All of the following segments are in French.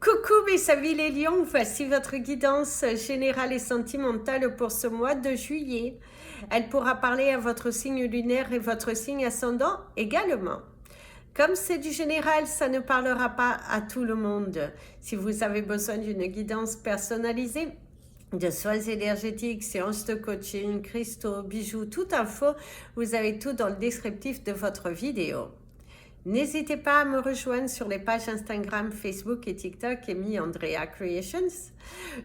Coucou mes amis les lions, voici votre guidance générale et sentimentale pour ce mois de juillet. Elle pourra parler à votre signe lunaire et votre signe ascendant également. Comme c'est du général, ça ne parlera pas à tout le monde. Si vous avez besoin d'une guidance personnalisée, de soins énergétiques, séances de coaching, cristaux, bijoux, toute info, vous avez tout dans le descriptif de votre vidéo. N'hésitez pas à me rejoindre sur les pages Instagram, Facebook et TikTok Amy Andrea Creations.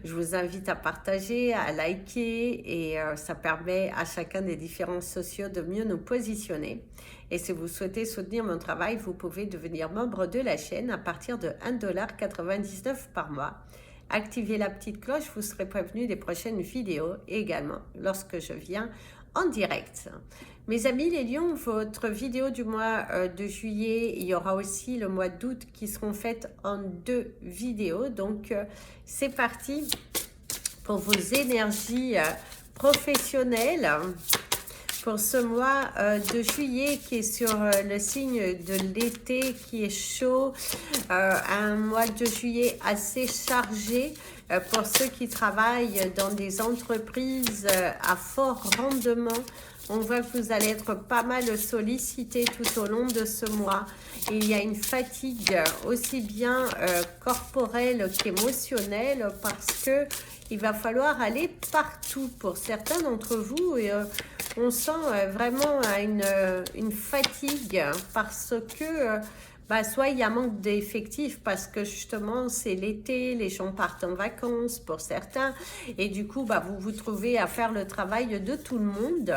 Je vous invite à partager, à liker et ça permet à chacun des différents sociaux de mieux nous positionner. Et si vous souhaitez soutenir mon travail, vous pouvez devenir membre de la chaîne à partir de 1,99$ par mois. Activez la petite cloche, vous serez prévenu des prochaines vidéos et également lorsque je viens en direct. Mes amis les lions, votre vidéo du mois de juillet, il y aura aussi le mois d'août qui seront faites en 2 vidéos. Donc c'est parti pour vos énergies professionnelles pour ce mois de juillet qui est sur le signe de l'été qui est chaud, un mois de juillet assez chargé pour ceux qui travaillent dans des entreprises à fort rendement. On voit que vous allez être pas mal sollicité tout au long de ce mois. Il y a une fatigue aussi bien corporelle qu'émotionnelle parce que il va falloir aller partout pour certains d'entre vous et on sent vraiment une fatigue parce que soit il y a manque d'effectifs parce que justement c'est l'été, les gens partent en vacances pour certains et du coup vous vous trouvez à faire le travail de tout le monde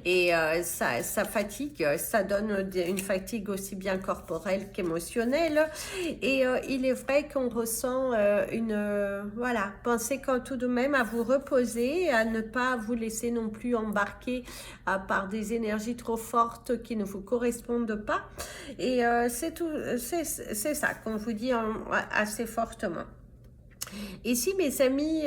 et ça fatigue, ça donne une fatigue aussi bien corporelle qu'émotionnelle et il est vrai qu'on ressent voilà, pensez quand tout de même à vous reposer, à ne pas vous laisser non plus embarquer par des énergies trop fortes qui ne vous correspondent pas et c'est tout. C'est ça qu'on vous dit assez fortement. Ici, mes amis,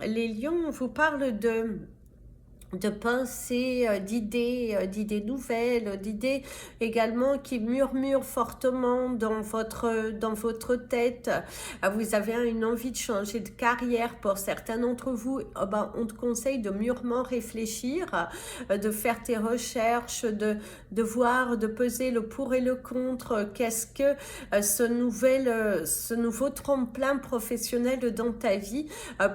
les lions, on vous parle de pensées, d'idées nouvelles, d'idées également qui murmurent fortement dans votre tête. Vous avez une envie de changer de carrière pour certains d'entre vous. On te conseille de mûrement réfléchir, de faire tes recherches, de voir, de peser le pour et le contre. Qu'est-ce que ce nouveau tremplin professionnel dans ta vie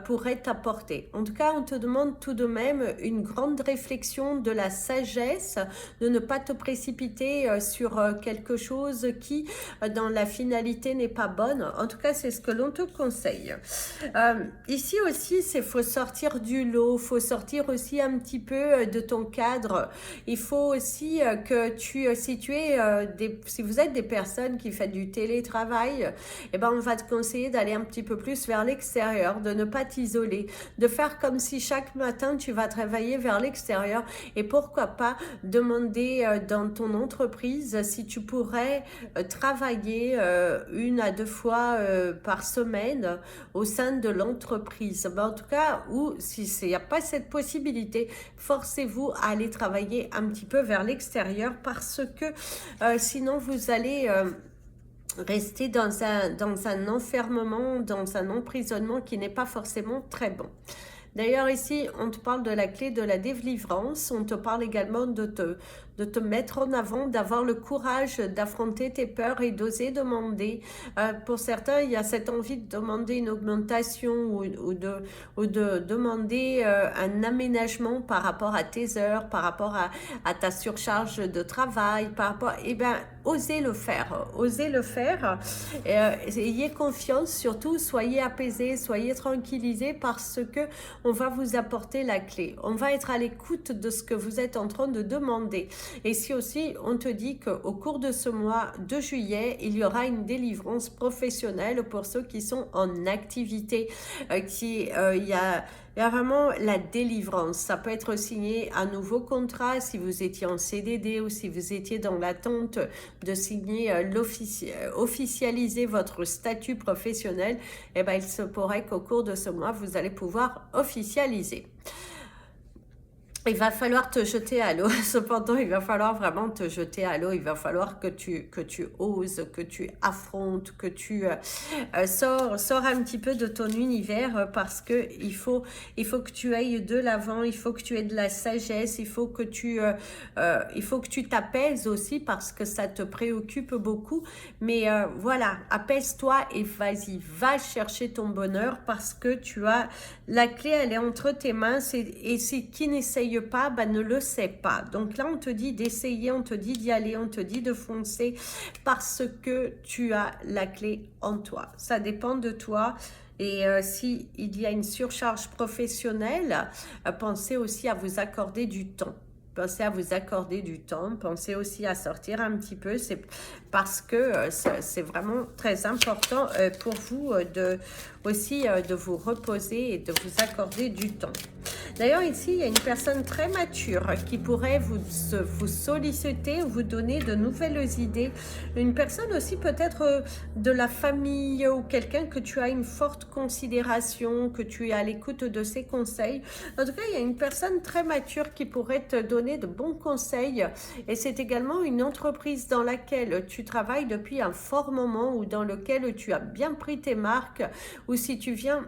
pourrait t'apporter. En tout cas, on te demande tout de même une grande réflexion, de la sagesse, de ne pas te précipiter sur quelque chose qui, dans la finalité, n'est pas bonne. En tout cas, c'est ce que l'on te conseille. Ici aussi, il faut sortir du lot, il faut sortir aussi un petit peu de ton cadre. Il faut aussi que si vous êtes des personnes qui font du télétravail, on va te conseiller d'aller un petit peu plus vers l'extérieur, de ne pas t'isoler, de faire comme si chaque matin tu vas travailler vers l'extérieur et pourquoi pas demander dans ton entreprise si tu pourrais travailler 1 à 2 fois par semaine au sein de l'entreprise. En tout cas, ou si il n'y a pas cette possibilité, forcez-vous à aller travailler un petit peu vers l'extérieur parce que sinon vous allez rester dans un enfermement, dans un emprisonnement qui n'est pas forcément très bon. D'ailleurs, ici, on te parle de la clé de la délivrance. On te parle également de te mettre en avant, d'avoir le courage d'affronter tes peurs et d'oser demander. Pour certains, il y a cette envie de demander une augmentation ou de demander un aménagement par rapport à tes heures, par rapport à ta surcharge de travail, par rapport... osez le faire. Osez le faire. Ayez confiance, surtout, soyez apaisés, soyez tranquillisés parce que on va vous apporter la clé. On va être à l'écoute de ce que vous êtes en train de demander. Et si aussi, on te dit qu'au cours de ce mois de juillet, il y aura une délivrance professionnelle pour ceux qui sont en activité, il y a vraiment la délivrance. Ça peut être signé un nouveau contrat si vous étiez en CDD ou si vous étiez dans l'attente de signer officialiser votre statut professionnel. Il se pourrait qu'au cours de ce mois, vous allez pouvoir officialiser. il va falloir te jeter à l'eau. Cependant, il va falloir vraiment te jeter à l'eau. Il va falloir que tu oses, que tu affrontes, que tu sors un petit peu de ton univers parce que il faut que tu ailles de l'avant. Il faut que tu aies de la sagesse. Il faut que tu t'apaises aussi parce que ça te préoccupe beaucoup. Mais voilà, apaise-toi et vas-y, va chercher ton bonheur parce que tu as la clé, elle est entre tes mains. Et c'est qui n'essaye pas, bah, ne le sait pas. Donc là, on te dit d'essayer, on te dit d'y aller, on te dit de foncer parce que tu as la clé en toi. Ça dépend de toi. Et si il y a une surcharge professionnelle, pensez aussi à vous accorder du temps. Pensez à vous accorder du temps, pensez aussi à sortir un petit peu, c'est parce que c'est vraiment très important pour vous aussi de vous reposer et de vous accorder du temps. D'ailleurs, ici, il y a une personne très mature qui pourrait vous solliciter, vous donner de nouvelles idées. Une personne aussi peut-être de la famille ou quelqu'un que tu as une forte considération, que tu es à l'écoute de ses conseils. En tout cas, il y a une personne très mature qui pourrait te donner de bons conseils. Et c'est également une entreprise dans laquelle tu travailles depuis un fort moment ou dans lequel tu as bien pris tes marques, ou si tu viens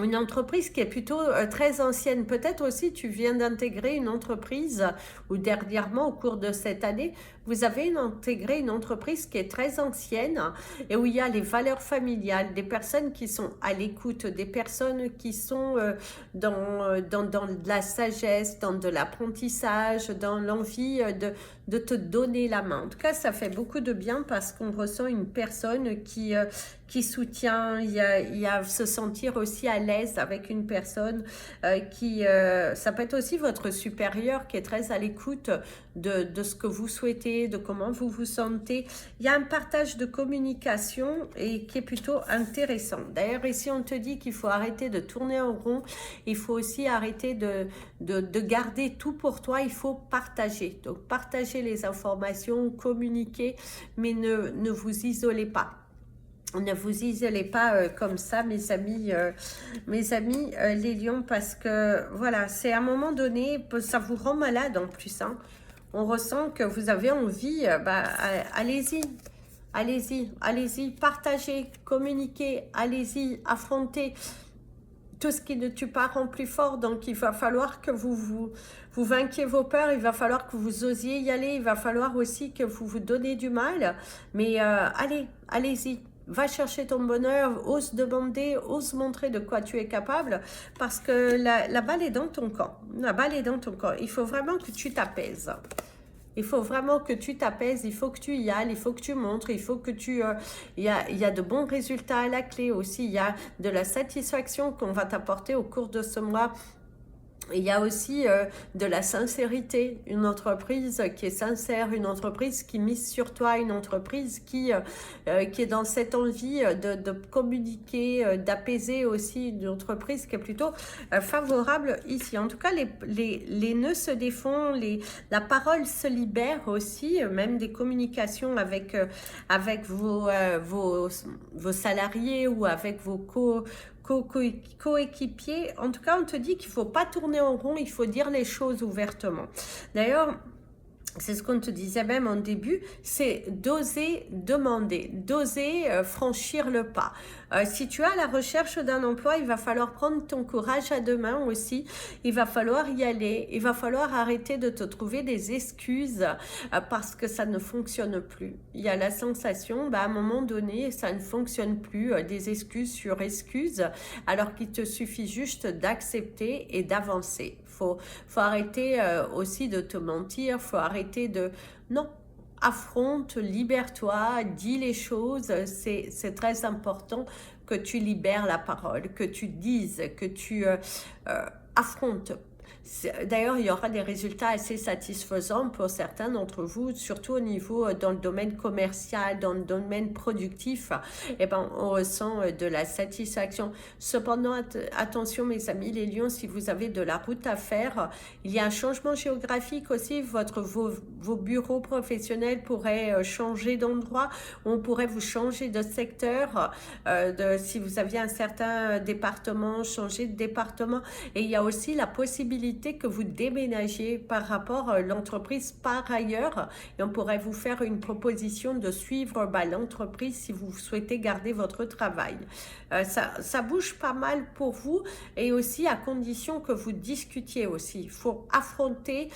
une entreprise qui est plutôt très ancienne. Peut-être aussi tu viens d'intégrer une entreprise ou dernièrement au cours de cette année, vous avez intégré une entreprise qui est très ancienne et où il y a les valeurs familiales, des personnes qui sont à l'écoute, des personnes qui sont dans de la sagesse, dans de l'apprentissage, dans l'envie de te donner la main. En tout cas, ça fait beaucoup de bien parce qu'on ressent une personne qui soutient, il y a se sentir aussi à l'aise avec une personne ça peut être aussi votre supérieur qui est très à l'écoute de ce que vous souhaitez, de comment vous vous sentez. Il y a un partage de communication et qui est plutôt intéressant. D'ailleurs, ici, on te dit qu'il faut arrêter de tourner en rond. Il faut aussi arrêter de garder tout pour toi. Il faut partager. Donc, partager les informations, communiquer, mais ne vous isolez pas. Ne vous isolez pas comme ça, mes amis, les lions, parce que voilà, c'est à un moment donné, ça vous rend malade en plus. Hein. On ressent que vous avez envie, allez-y, allez-y, allez-y, partagez, communiquez, allez-y, affrontez tout ce qui ne tue pas rend plus fort. Donc, il va falloir que vous vainquiez vos peurs, il va falloir que vous osiez y aller, il va falloir aussi que vous vous donnez du mal. Mais allez-y. Va chercher ton bonheur, ose demander, ose montrer de quoi tu es capable parce que la balle est dans ton camp. La balle est dans ton camp. Il faut vraiment que tu t'apaises. Il faut vraiment que tu t'apaises, il faut que tu y ailles, il faut que tu montres, il faut que il y a de bons résultats à la clé aussi. Il y a de la satisfaction qu'on va t'apporter au cours de ce mois. Il y a aussi de la sincérité, une entreprise qui est sincère, une entreprise qui mise sur toi, une entreprise qui est dans cette envie de communiquer, d'apaiser aussi, une entreprise qui est plutôt favorable ici. En tout cas, les nœuds se défont, la parole se libère aussi, même des communications avec vos salariés ou avec vos coéquipier. En tout cas, on te dit qu'il ne faut pas tourner en rond, il faut dire les choses ouvertement. D'ailleurs, c'est ce qu'on te disait même en début, c'est d'oser demander, d'oser franchir le pas. Si tu es à la recherche d'un emploi, il va falloir prendre ton courage à deux mains aussi. Il va falloir y aller. Il va falloir arrêter de te trouver des excuses parce que ça ne fonctionne plus. Il y a la sensation, à un moment donné, ça ne fonctionne plus. Des excuses sur excuses, alors qu'il te suffit juste d'accepter et d'avancer. Faut arrêter aussi de te mentir. Faut arrêter de... Non. Affronte, libère-toi, dis les choses, c'est très important que tu libères la parole, que tu dises, que tu affrontes. D'ailleurs, il y aura des résultats assez satisfaisants pour certains d'entre vous, surtout au niveau dans le domaine commercial, dans le domaine productif. On ressent de la satisfaction. Cependant, attention mes amis les lions, si vous avez de la route à faire, il y a un changement géographique aussi. Vos bureaux professionnels pourraient changer d'endroit. On pourrait vous changer de secteur. Si vous aviez un certain département, changer de département. Et il y a aussi la possibilité possibilité que vous déménagiez par rapport à l'entreprise par ailleurs et on pourrait vous faire une proposition de suivre l'entreprise si vous souhaitez garder votre travail. Ça bouge pas mal pour vous et aussi à condition que vous discutiez aussi. Il faut affronter,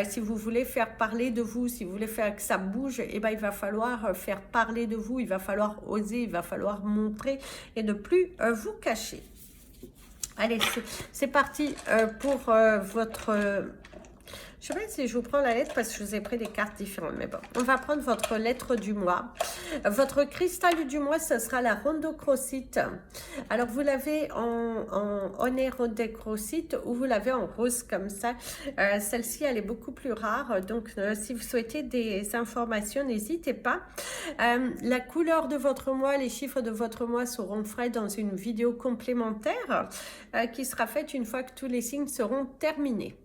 si vous voulez faire parler de vous, si vous voulez faire que ça bouge, eh ben, il va falloir faire parler de vous, il va falloir oser, il va falloir montrer et ne plus vous cacher. Allez, c'est parti pour votre... je sais pas si je vous prends la lettre parce que je vous ai pris des cartes différentes, mais bon, on va prendre votre lettre du mois. Votre cristal du mois, ce sera la rhodochrosite. Alors, vous l'avez en onérhodochrosite ou vous l'avez en rose comme ça. Celle-ci, elle est beaucoup plus rare. Donc, si vous souhaitez des informations, n'hésitez pas. La couleur de votre mois, les chiffres de votre mois seront faits dans une vidéo complémentaire qui sera faite une fois que tous les signes seront terminés.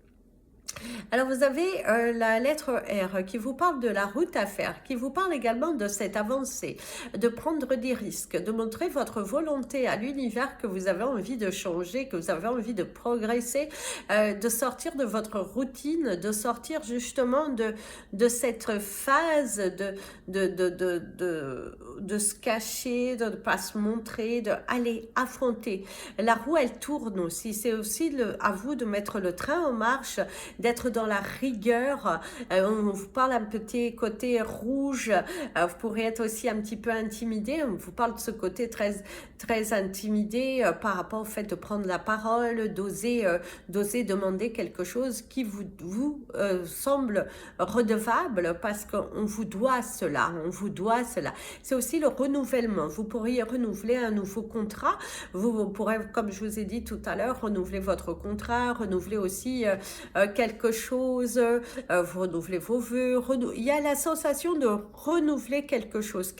Alors vous avez la lettre R qui vous parle de la route à faire, qui vous parle également de cette avancée, de prendre des risques, de montrer votre volonté à l'univers que vous avez envie de changer, que vous avez envie de progresser, de sortir de votre routine, de sortir justement de cette phase de se cacher, de ne pas se montrer, d'aller affronter. La roue, elle tourne aussi. C'est aussi à vous de mettre le train en marche, d'être dans la rigueur. On vous parle un petit côté rouge, vous pourrez être aussi un petit peu intimidé, on vous parle de ce côté très intimidé par rapport au fait de prendre la parole, d'oser demander quelque chose qui vous semble redevable parce qu'on vous doit cela, C'est aussi le renouvellement, vous pourriez renouveler un nouveau contrat, vous pourrez, comme je vous ai dit tout à l'heure, renouveler votre contrat, renouveler aussi quelque chose, vous renouvelez vos vœux, il y a la sensation de renouveler quelque chose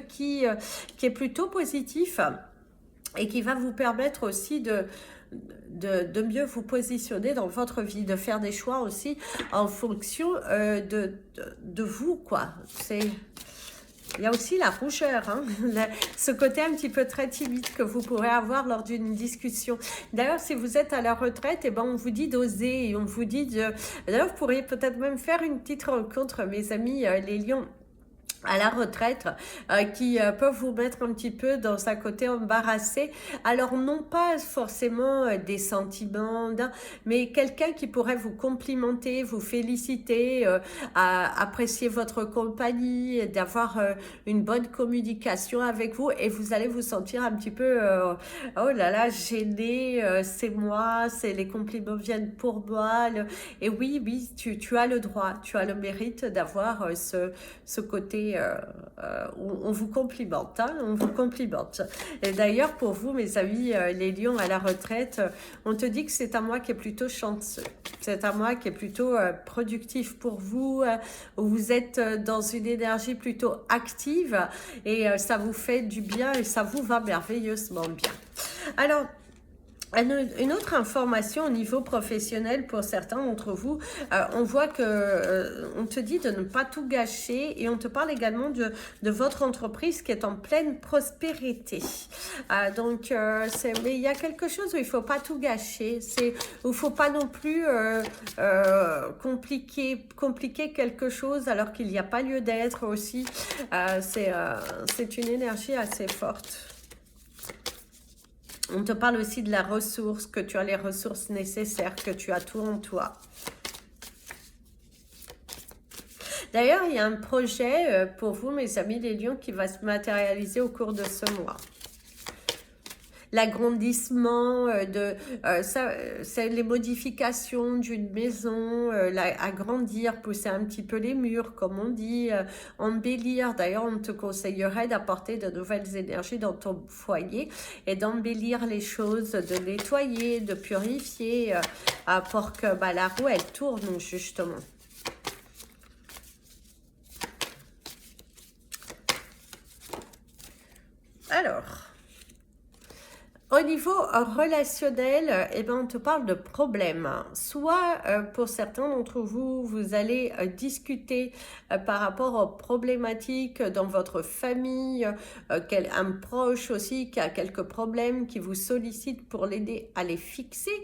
qui est plutôt positif et qui va vous permettre aussi de mieux vous positionner dans votre vie, de faire des choix aussi en fonction de vous, quoi. Il y a aussi la rougeur, hein, ce côté un petit peu très timide que vous pourrez avoir lors d'une discussion. D'ailleurs, si vous êtes à la retraite, eh ben, on vous dit d'oser, on vous dit de... D'ailleurs, vous pourriez peut-être même faire une petite rencontre, mes amis, les lions à la retraite, qui peuvent vous mettre un petit peu dans un côté embarrassé. Alors non pas forcément des sentiments, mais quelqu'un qui pourrait vous complimenter, vous féliciter, apprécier votre compagnie, d'avoir une bonne communication avec vous et vous allez vous sentir un petit peu oh là là, gêné, c'est moi, les compliments viennent pour moi. Et oui, tu as le droit, tu as le mérite d'avoir ce côté où on vous complimente, hein, on vous complimente. Et d'ailleurs, pour vous, mes amis, les lions à la retraite, on te dit que c'est un mois qui est plutôt chanceux. C'est un mois qui est plutôt productif pour vous, où vous êtes dans une énergie plutôt active et ça vous fait du bien et ça vous va merveilleusement bien. Alors, une autre information au niveau professionnel pour certains d'entre vous, on voit que on te dit de ne pas tout gâcher et on te parle également de votre entreprise qui est en pleine prospérité. Mais il y a quelque chose où il ne faut pas tout gâcher, où il ne faut pas non plus compliquer quelque chose alors qu'il n'y a pas lieu d'être aussi. C'est une énergie assez forte. On te parle aussi de la ressource, que tu as les ressources nécessaires, que tu as tout en toi. D'ailleurs, il y a un projet pour vous, mes amis les lions, qui va se matérialiser au cours de ce mois. L'agrandissement, c'est les modifications d'une maison, agrandir, pousser un petit peu les murs, comme on dit, embellir. D'ailleurs, on te conseillerait d'apporter de nouvelles énergies dans ton foyer et d'embellir les choses, de nettoyer, de purifier, pour que la roue, elle tourne justement. Alors... Au niveau relationnel, eh ben, on te parle de problèmes. Soit pour certains d'entre vous, vous allez discuter par rapport aux problématiques dans votre famille, un proche aussi qui a quelques problèmes, qui vous sollicite pour l'aider à les fixer.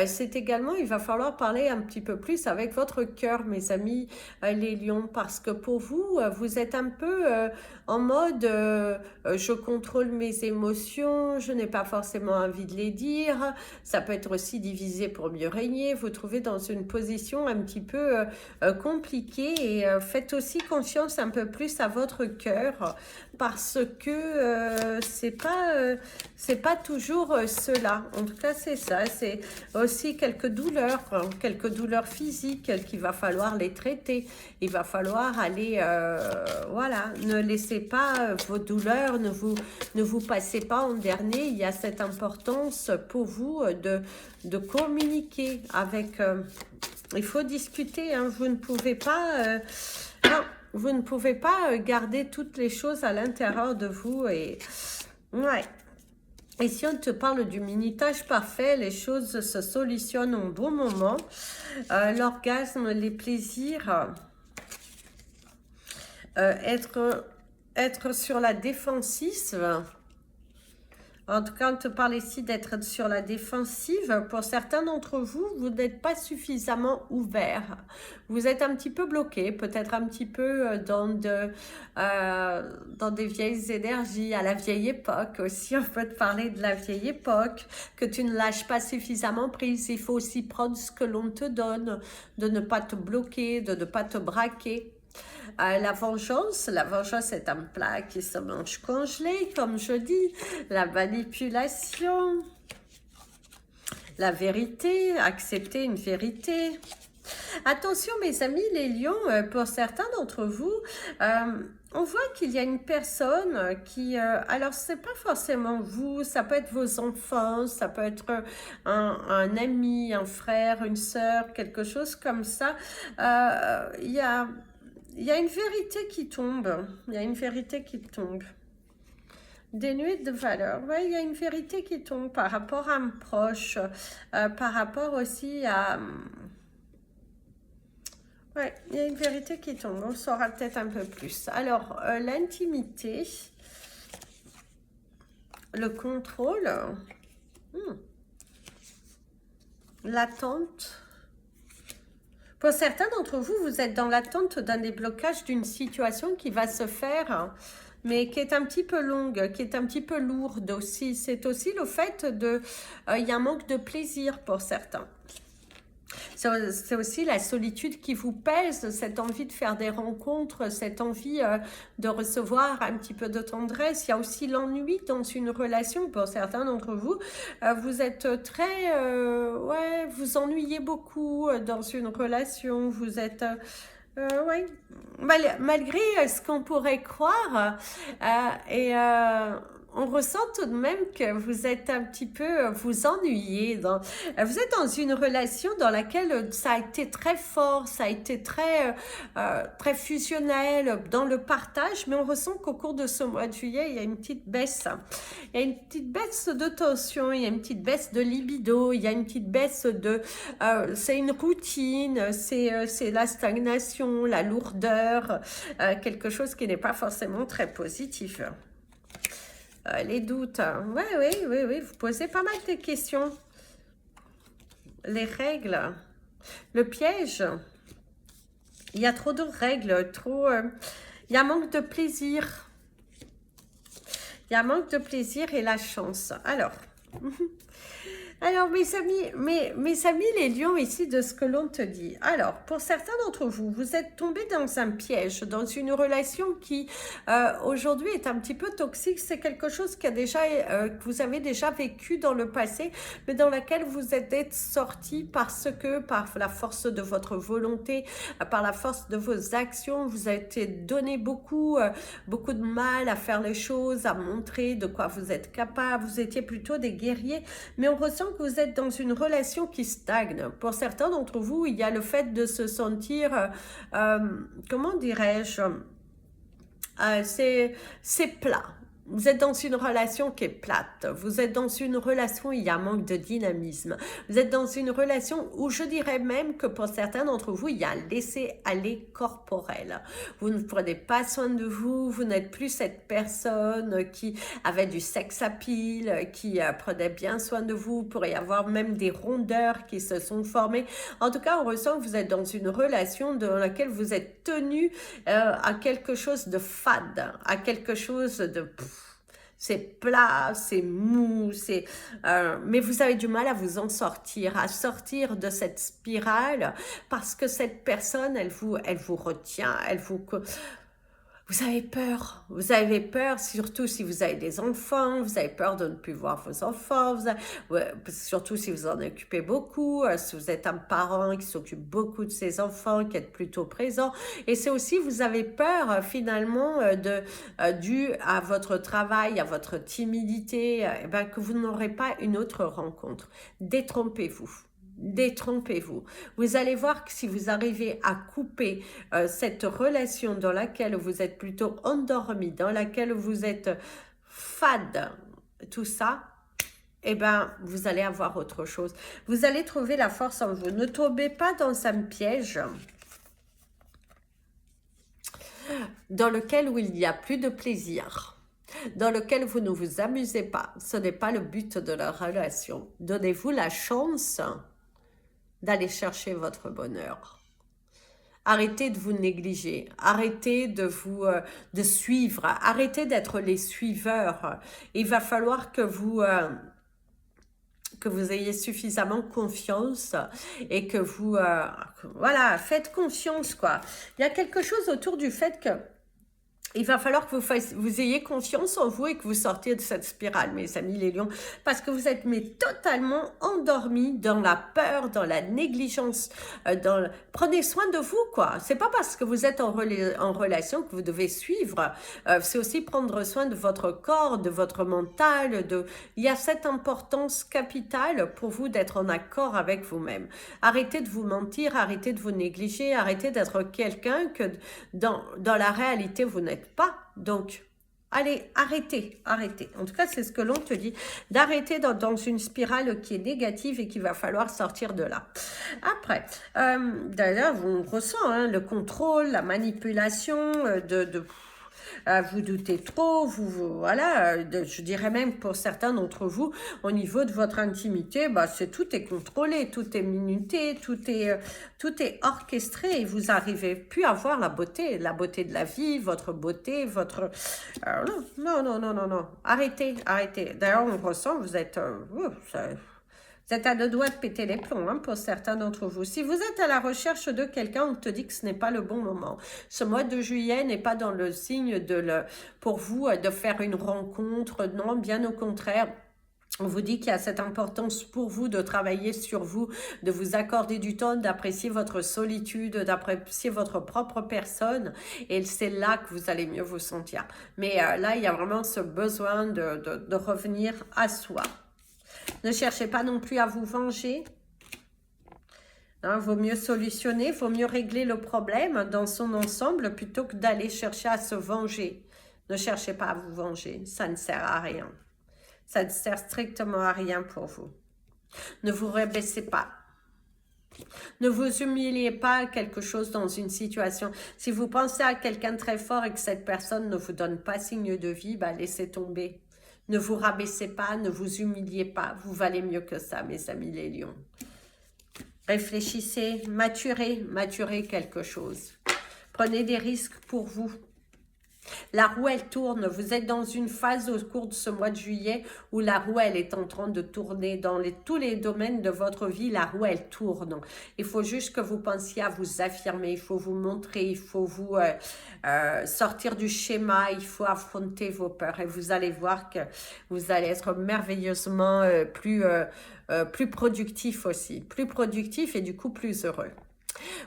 C'est également, il va falloir parler un petit peu plus avec votre cœur, mes amis les lions, parce que pour vous, vous êtes un peu en mode je contrôle mes émotions, je n'ai pas forcément envie de les dire. Ça peut être aussi divisé pour mieux régner. Vous trouvez dans une position un petit peu compliquée et faites aussi confiance un peu plus à votre cœur parce que c'est pas toujours cela. En tout cas, c'est ça. C'est aussi quelques douleurs physiques qu'il va falloir les traiter. Il va falloir aller, voilà, ne laissez pas vos douleurs, ne vous passez pas en dernier. Il y a cette importance pour vous de communiquer avec... il faut discuter, hein, vous ne pouvez pas... non, vous ne pouvez pas garder toutes les choses à l'intérieur de vous. Et ouais. Et si on te parle du minutage parfait, les choses se solutionnent au bon moment. L'orgasme, les plaisirs, être sur la défensive. En tout cas, on te parle ici d'être sur la défensive. Pour certains d'entre vous, vous n'êtes pas suffisamment ouvert. Vous êtes un petit peu bloqué, peut-être un petit peu dans des vieilles énergies, à la vieille époque aussi. On peut te parler de la vieille époque, que tu ne lâches pas suffisamment prise. Il faut aussi prendre ce que l'on te donne, de ne pas te bloquer, de ne pas te braquer. La vengeance est un plat qui se mange congelé, comme je dis. La manipulation, la vérité, accepter une vérité. Attention mes amis les lions, pour certains d'entre vous, on voit qu'il y a une personne qui, alors c'est pas forcément vous, ça peut être vos enfants, ça peut être un ami, un frère, une sœur, quelque chose comme ça. Il y a une vérité qui tombe. Il y a une vérité qui tombe. Dénuée de valeur. Oui, il y a une vérité qui tombe par rapport à un proche. Par rapport aussi à... Oui, il y a une vérité qui tombe. On saura peut-être un peu plus. Alors, l'intimité. Le contrôle. L'attente. Pour certains d'entre vous, vous êtes dans l'attente d'un déblocage d'une situation qui va se faire, mais qui est un petit peu longue, qui est un petit peu lourde aussi. C'est aussi le fait de... il y a un manque de plaisir pour certains. C'est aussi la solitude qui vous pèse, cette envie de faire des rencontres, cette envie de recevoir un petit peu de tendresse. Il y a aussi l'ennui dans une relation. Pour certains d'entre vous, vous êtes très... ouais, vous ennuyez beaucoup dans une relation. Vous êtes... ouais. Malgré ce qu'on pourrait croire, on ressent tout de même que vous êtes un petit peu, vous ennuyez. Vous êtes dans une relation dans laquelle ça a été très fort, ça a été très fusionnel dans le partage, mais on ressent qu'au cours de ce mois de juillet, il y a une petite baisse. Il y a une petite baisse de tension, il y a une petite baisse de libido, il y a une petite baisse de... c'est une routine, c'est la stagnation, la lourdeur, quelque chose qui n'est pas forcément très positif. Les doutes, oui, vous posez pas mal de questions. Les règles, le piège, il y a trop de règles, il y a un manque de plaisir. Il y a un manque de plaisir et la chance. Alors, mes amis les lions ici de ce que l'on te dit. Alors, pour certains d'entre vous, vous êtes tombés dans un piège, dans une relation qui aujourd'hui est un petit peu toxique. C'est quelque chose qui a déjà, que vous avez déjà vécu dans le passé, mais dans laquelle vous êtes sortis parce que, par la force de votre volonté, par la force de vos actions, vous avez été donné beaucoup de mal à faire les choses, à montrer de quoi vous êtes capable. Vous étiez plutôt des guerriers, mais on ressent que vous êtes dans une relation qui stagne. Pour certains d'entre vous, il y a le fait de se sentir, comment dirais-je, c'est plat. vous êtes dans une relation qui est plate, vous êtes dans une relation où il y a un manque de dynamisme, vous êtes dans une relation où je dirais même que pour certains d'entre vous, il y a un laisser-aller corporel. Vous ne prenez pas soin de vous, vous n'êtes plus cette personne qui avait du sex appeal, qui prenait bien soin de vous, il pourrait y avoir même des rondeurs qui se sont formées. En tout cas, on ressent que vous êtes dans une relation dans laquelle vous êtes tenu à quelque chose de fade, à quelque chose de... c'est plat, c'est mou, mais vous avez du mal à vous en sortir, à sortir de cette spirale parce que cette personne, elle vous retient, vous avez peur, surtout si vous avez des enfants, vous avez peur de ne plus voir vos enfants, surtout si vous en occupez beaucoup, si vous êtes un parent qui s'occupe beaucoup de ses enfants, qui est plutôt présent. Et c'est aussi, vous avez peur finalement dû à votre travail, à votre timidité, que vous n'aurez pas une autre rencontre. Détrompez-vous. Détrompez-vous. Vous allez voir que si vous arrivez à couper cette relation dans laquelle vous êtes plutôt endormi, dans laquelle vous êtes fade, tout ça, vous allez avoir autre chose. Vous allez trouver la force en vous. Ne tombez pas dans un piège dans lequel où il n'y a plus de plaisir, dans lequel vous ne vous amusez pas. Ce n'est pas le but de la relation. Donnez-vous la chance d'aller chercher votre bonheur. Arrêtez de vous négliger, arrêtez de vous de suivre, arrêtez d'être les suiveurs. Il va falloir que vous ayez suffisamment confiance et que vous voilà, faites confiance quoi. Il y a quelque chose autour du fait que il va falloir que vous ayez confiance en vous et que vous sortiez de cette spirale, mes amis les lions, parce que vous êtes totalement endormis dans la peur, dans la négligence. Prenez soin de vous, quoi. C'est pas parce que vous êtes en relation que vous devez suivre. C'est aussi prendre soin de votre corps, de votre mental. Il y a cette importance capitale pour vous d'être en accord avec vous-même. Arrêtez de vous mentir, arrêtez de vous négliger, arrêtez d'être quelqu'un que dans la réalité, vous n'êtes pas. Donc, allez, arrêtez. En tout cas, c'est ce que l'on te dit, d'arrêter dans une spirale qui est négative et qu'il va falloir sortir de là. Après, d'ailleurs, on ressent le contrôle, la manipulation, vous doutez trop, voilà, je dirais même pour certains d'entre vous, au niveau de votre intimité, tout est contrôlé, tout est minuté, tout est orchestré et vous n'arrivez plus à voir la beauté de la vie, votre beauté, votre... non, arrêtez. D'ailleurs, on ressent, vous êtes... Vous êtes à deux doigts de péter les plombs pour certains d'entre vous. Si vous êtes à la recherche de quelqu'un, on te dit que ce n'est pas le bon moment. Ce mois de juillet n'est pas dans le signe pour vous de faire une rencontre. Non, bien au contraire. On vous dit qu'il y a cette importance pour vous de travailler sur vous, de vous accorder du temps, d'apprécier votre solitude, d'apprécier votre propre personne. Et c'est là que vous allez mieux vous sentir. Mais là, il y a vraiment ce besoin de revenir à soi. Ne cherchez pas non plus à vous venger. Vaut mieux solutionner, vaut mieux régler le problème dans son ensemble plutôt que d'aller chercher à se venger. Ne cherchez pas à vous venger, ça ne sert à rien. Ça ne sert strictement à rien pour vous. Ne vous rabaissez pas. Ne vous humiliez pas à quelque chose dans une situation. Si vous pensez à quelqu'un de très fort et que cette personne ne vous donne pas signe de vie, laissez tomber. Ne vous rabaissez pas, ne vous humiliez pas. Vous valez mieux que ça, mes amis les lions. Réfléchissez, maturez quelque chose. Prenez des risques pour vous. La roue, elle tourne. Vous êtes dans une phase au cours de ce mois de juillet où la roue, elle est en train de tourner. Dans tous les domaines de votre vie, la roue, elle tourne. Il faut juste que vous pensiez à vous affirmer. Il faut vous montrer. Il faut vous sortir du schéma. Il faut affronter vos peurs. Et vous allez voir que vous allez être merveilleusement plus productif aussi. Plus productif et du coup plus heureux.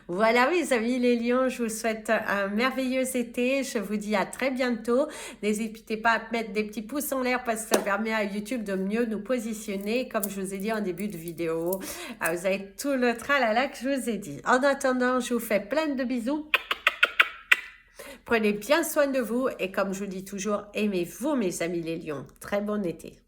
Voilà mes amis les lions, je vous souhaite un merveilleux été, je vous dis à très bientôt, n'hésitez pas à mettre des petits pouces en l'air parce que ça permet à YouTube de mieux nous positionner, comme je vous ai dit en début de vidéo, vous avez tout le tralala que je vous ai dit. En attendant, je vous fais plein de bisous, Prenez bien soin de vous et comme je vous dis toujours, aimez-vous mes amis les lions. Très bon été.